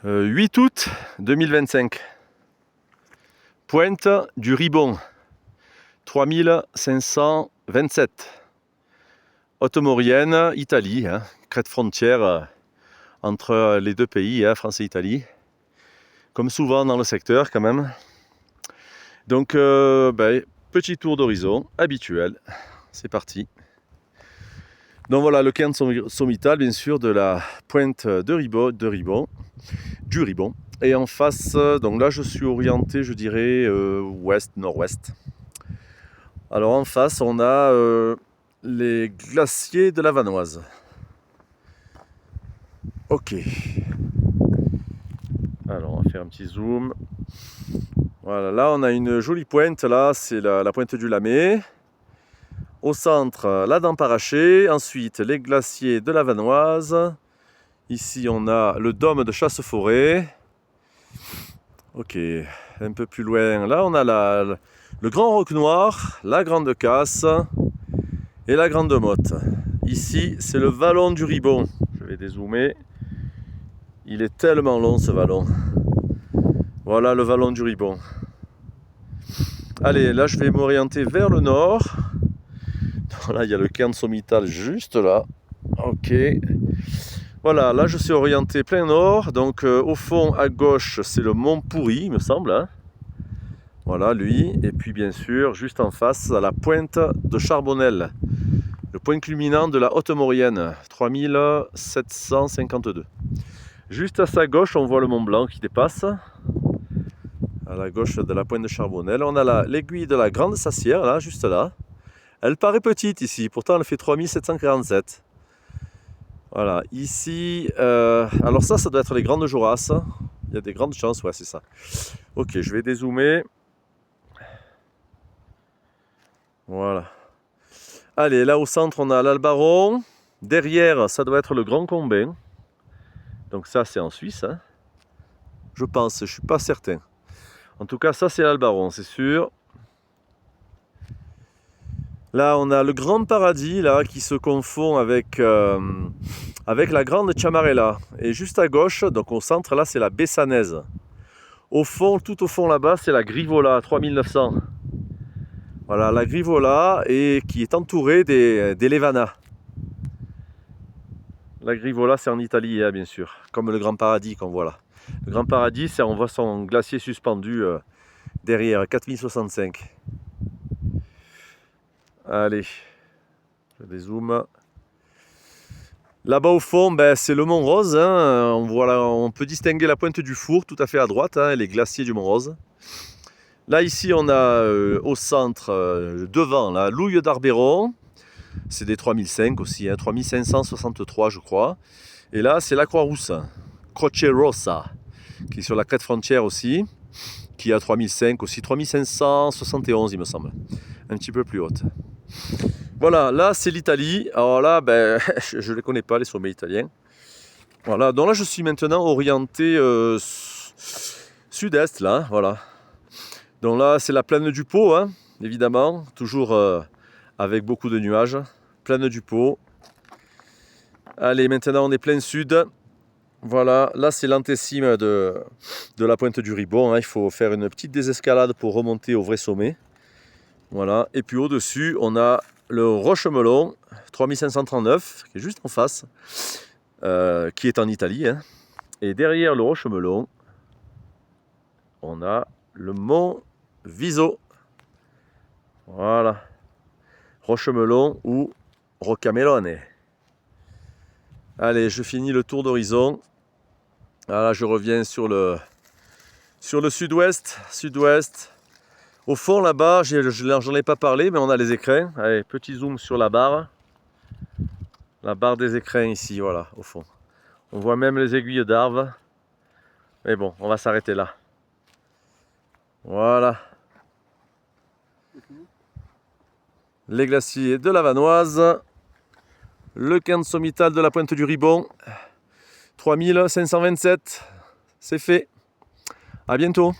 8 août 2025. Pointe du Ribon, 3527. Haute-Maurienne, Italie, crête frontière entre les deux pays, France et Italie. Comme souvent dans le secteur quand même. Donc, petit tour d'horizon habituel. C'est parti. Donc voilà, le cairn sommital, bien sûr, de la pointe du Ribon. Et en face, donc là je suis orienté, je dirais, ouest-nord-ouest. Alors en face, on a les glaciers de la Vanoise. Ok. Alors on va faire un petit zoom. Voilà, là on a une jolie pointe, là c'est la pointe du Lamay. Au centre, la dent parachée. Ensuite, les glaciers de la Vanoise. Ici, on a le dôme de Chasse-Forêt. Ok, un peu plus loin, là, on a le Grand Roc Noir, la Grande Casse et la Grande Motte. Ici, c'est le vallon du Ribon. Je vais dézoomer. Il est tellement long, ce vallon. Voilà le vallon du Ribon. Allez, là, je vais m'orienter vers le nord. Là, il y a le cairn sommital juste là. Ok. Voilà, là je suis orienté plein nord, donc au fond à gauche c'est le mont Pourri, il me semble. Voilà lui, et puis bien sûr juste en face à la pointe de Charbonnel, le point culminant de la Haute-Maurienne, 3752. Juste à sa gauche on voit le Mont Blanc qui dépasse, à la gauche de la pointe de Charbonnel. On a l'aiguille de la Grande Sassière, là, juste là. Elle paraît petite ici, pourtant elle fait 3747. Voilà, ici, alors ça doit être les Grandes Jorasses. Il y a des grandes chances, ouais, c'est ça. Ok, je vais dézoomer. Voilà. Allez, là au centre, on a l'Albaron. Derrière, ça doit être le Grand Combin. Donc ça, c'est en Suisse. Je pense, je suis pas certain. En tout cas, ça, c'est l'Albaron, c'est sûr. Là, on a le Grand Paradis, là, qui se confond avec la Grande Chamarella. Et juste à gauche, donc au centre, là, c'est la Bessanaise. Au fond, tout au fond là-bas, c'est la Grivola, 3900. Voilà, la Grivola, et qui est entourée des Levana. La Grivola, c'est en Italie, bien sûr, comme le Grand Paradis qu'on voit là. Le Grand Paradis, on voit son glacier suspendu derrière, 4065. Allez, je dézoome. Là-bas au fond, c'est le Mont Rose. On peut distinguer la pointe du Four tout à fait à droite, les glaciers du Mont Rose. Là, ici, on a au centre, devant, la Louille d'Arbéron. C'est des 3005 aussi, 3563 je crois. Et là, c'est la Croix-Rousse, Croce Rossa, qui est sur la crête frontière aussi, qui a 3005 aussi, 3571 il me semble, un petit peu plus haute. Voilà, là c'est l'Italie. Alors là, je ne les connais pas, les sommets italiens. Voilà, donc là je suis maintenant orienté sud-est, là, voilà. Donc là c'est la plaine du Pô, évidemment, toujours avec beaucoup de nuages. Plaine du Pô. Allez, maintenant on est plein sud. Voilà, là c'est l'antécime de la pointe du Ribon. Il faut faire une petite désescalade pour remonter au vrai sommet. Voilà, et puis au-dessus, on a le Rochemelon, 3539, qui est juste en face, qui est en Italie. Et derrière le Rochemelon, on a le mont Viso. Voilà, Rochemelon ou Roccamelone. Allez, je finis le tour d'horizon. Voilà, je reviens sur le sud-ouest. Au fond, là-bas, j'en ai pas parlé, mais on a les écrins. Allez, petit zoom sur la barre. La barre des écrins ici, voilà, au fond. On voit même les aiguilles d'Arve. Mais bon, on va s'arrêter là. Voilà. Les glaciers de la Vanoise. Le cairn sommital de la pointe du Ribon. 3527. C'est fait. À bientôt.